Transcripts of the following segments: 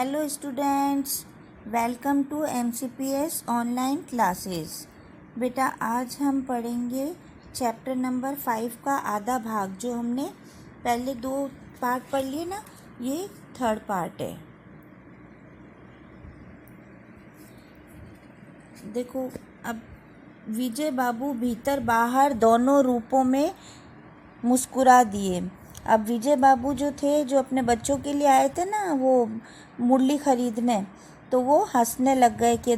Hello students, welcome to MCPS online classes. बेटा आज हम पढ़ेंगे चैप्टर नंबर 5 का आधा भाग। जो हमने पहले 2 पार्ट पढ़ लिए ना, ये 3rd पार्ट है। देखो, अब विजय बाबू भीतर बाहर दोनों रूपों में मुस्कुरा दिए। अब विजय बाबू जो थे, जो अपने बच्चों के लिए आए थे ना, वो मुरली खरीदने, तो वो हंसने लग गए कि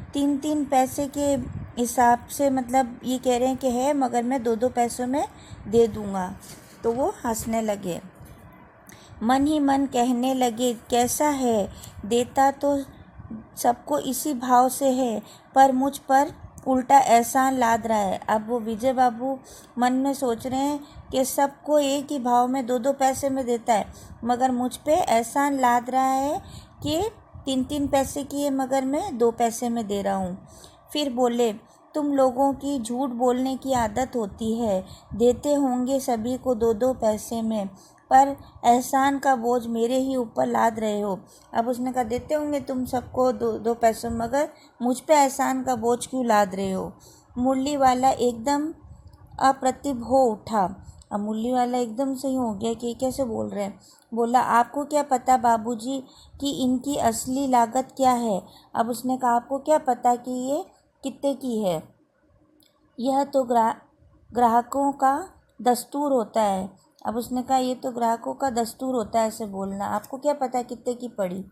3 पैसे के हिसाब से ये कह रहे हैं कि है, मगर मैं 2 पैसों में दे दूँगा। तो वो हंसने लगे, मन ही मन कहने लगे, कैसा है, देता तो सबको इसी भाव से है, पर मुझ पर उल्टा एहसान लाद रहा है। अब वो विजय बाबू मन में सोच रहे हैं कि सबको एक ही भाव में 2 पैसे में देता है, मगर मुझ पे एहसान लाद रहा है कि 3 पैसे की है, मगर मैं 2 पैसे में दे रहा हूँ। फिर बोले, तुम लोगों की झूठ बोलने की आदत होती है, देते होंगे सभी को 2 पैसे में, पर एहसान का बोझ मेरे ही ऊपर लाद रहे हो। अब उसने कहा, देते होंगे तुम सबको 2 पैसों, मगर मुझ पे एहसान का बोझ क्यों लाद रहे हो। मुरली वाला एकदम अप्रतिभ हो उठा। अब मुरली वाला एकदम से ही हो गया कि कैसे बोल रहे हैं। बोला, आपको क्या पता बाबूजी कि इनकी असली लागत क्या है। अब उसने कहा, आपको क्या पता कि ये कितने की है। यह तो ग्राहकों का दस्तूर होता है। अब उसने कहा, ये तो ग्राहकों का दस्तूर होता है ऐसे बोलना। आपको क्या पता कितने की पड़ी।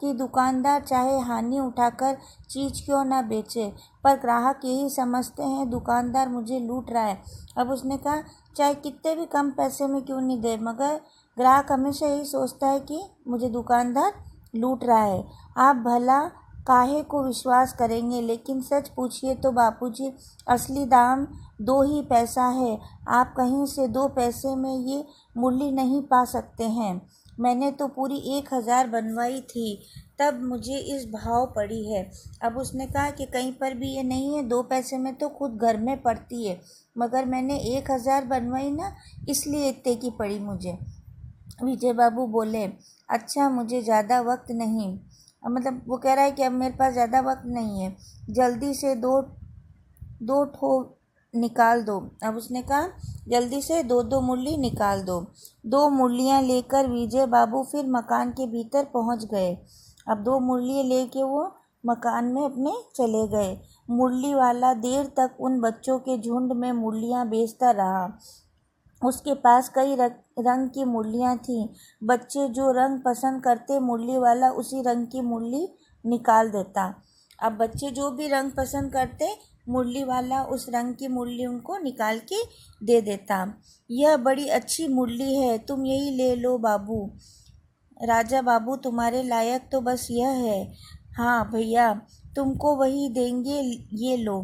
कि दुकानदार चाहे हानि उठाकर चीज़ क्यों ना बेचे, पर ग्राहक यही समझते हैं दुकानदार मुझे लूट रहा है। अब उसने कहा, चाहे कितने भी कम पैसे में क्यों नहीं दे, मगर ग्राहक हमेशा यही सोचता है कि मुझे दुकानदार लूट रहा है। आप भला काहे को विश्वास करेंगे, लेकिन सच पूछिए तो बापूजी, असली दाम 2 ही पैसा है। आप कहीं से 2 पैसे में ये मुरली नहीं पा सकते हैं। मैंने तो पूरी 1000 बनवाई थी, तब मुझे इस भाव पड़ी है। अब उसने कहा कि कहीं पर भी ये नहीं है, 2 पैसे में तो खुद घर में पड़ती है, मगर मैंने 1000 बनवाई ना, इसलिए इतने की पड़ी मुझे। विजय बाबू बोले, अच्छा मुझे ज़्यादा वक्त नहीं, वो कह रहा है कि अब मेरे पास ज़्यादा वक्त नहीं है, जल्दी से दो ठो निकाल दो। अब उसने कहा, जल्दी से 2 मुरली निकाल दो। 2 मुरलियाँ लेकर विजय बाबू फिर मकान के भीतर पहुंच गए। अब 2 मुरलियाँ लेके वो मकान में अपने चले गए। मुरली वाला देर तक उन बच्चों के झुंड में मुरलियाँ बेचता रहा। उसके पास कई रंग की मुरलियाँ थीं। बच्चे जो रंग पसंद करते, मुरली वाला उसी रंग की मुरली निकाल देता। अब बच्चे जो भी रंग पसंद करते, मुरली वाला उस रंग की मुरली उनको निकाल के दे देता। यह बड़ी अच्छी मुरली है, तुम यही ले लो बाबू। राजा बाबू, तुम्हारे लायक तो बस यह है। हाँ भैया, तुमको वही देंगे, ये लो।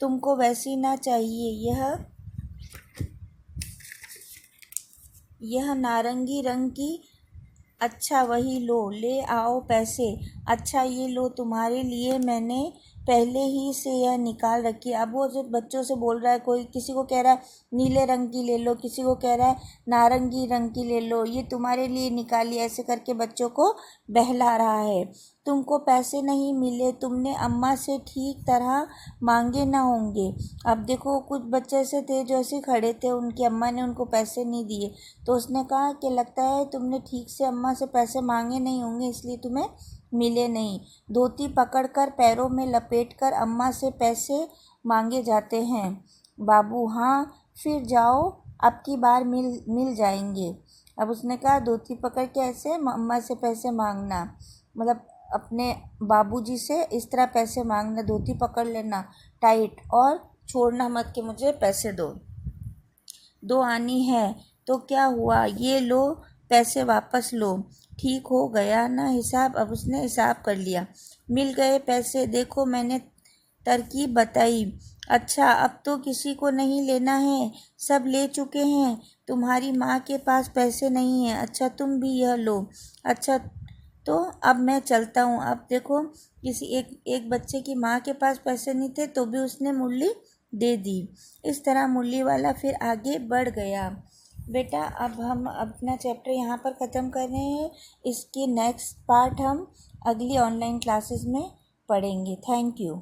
तुमको वैसी ना चाहिए, यह नारंगी रंग की। अच्छा वही लो, ले आओ पैसे। अच्छा ये लो, तुम्हारे लिए मैंने पहले ही से यह निकाल रखी है। अब वो जो बच्चों से बोल रहा है, कोई किसी को कह रहा है नीले रंग की ले लो, किसी को कह रहा है नारंगी रंग की ले लो, ये तुम्हारे लिए निकाली, ऐसे करके बच्चों को बहला रहा है। तुमको पैसे नहीं मिले, तुमने अम्मा से ठीक तरह मांगे ना होंगे। अब देखो, कुछ बच्चे ऐसे थे जो ऐसे खड़े थे, उनकी अम्मा ने उनको पैसे नहीं दिए, तो उसने कहा कि लगता है तुमने ठीक से अम्मा से पैसे मांगे नहीं होंगे, इसलिए तुम्हें मिले नहीं। धोती पकड़कर पैरों में लपेटकर अम्मा से पैसे मांगे जाते हैं बाबू। हाँ फिर जाओ, अब की बार मिल जाएंगे। अब उसने कहा, धोती पकड़ के ऐसे अम्मा से पैसे मांगना, अपने बाबूजी से इस तरह पैसे मांगना, धोती पकड़ लेना टाइट और छोड़ना मत कि मुझे पैसे दो। 2 आनी है तो क्या हुआ, ये लो पैसे वापस लो। ठीक हो गया ना हिसाब। अब उसने हिसाब कर लिया, मिल गए पैसे। देखो मैंने तरकीब बताई। अच्छा अब तो किसी को नहीं लेना है, सब ले चुके हैं। तुम्हारी माँ के पास पैसे नहीं हैं। अच्छा तुम भी यह लो। अच्छा तो अब मैं चलता हूँ। अब देखो, किसी एक बच्चे की माँ के पास पैसे नहीं थे, तो भी उसने मुरली दे दी। इस तरह मुरली वाला फिर आगे बढ़ गया। बेटा अब हम अपना चैप्टर यहाँ पर ख़त्म कर रहे हैं। इसकी नेक्स्ट पार्ट हम अगली ऑनलाइन क्लासेस में पढ़ेंगे। Thank you.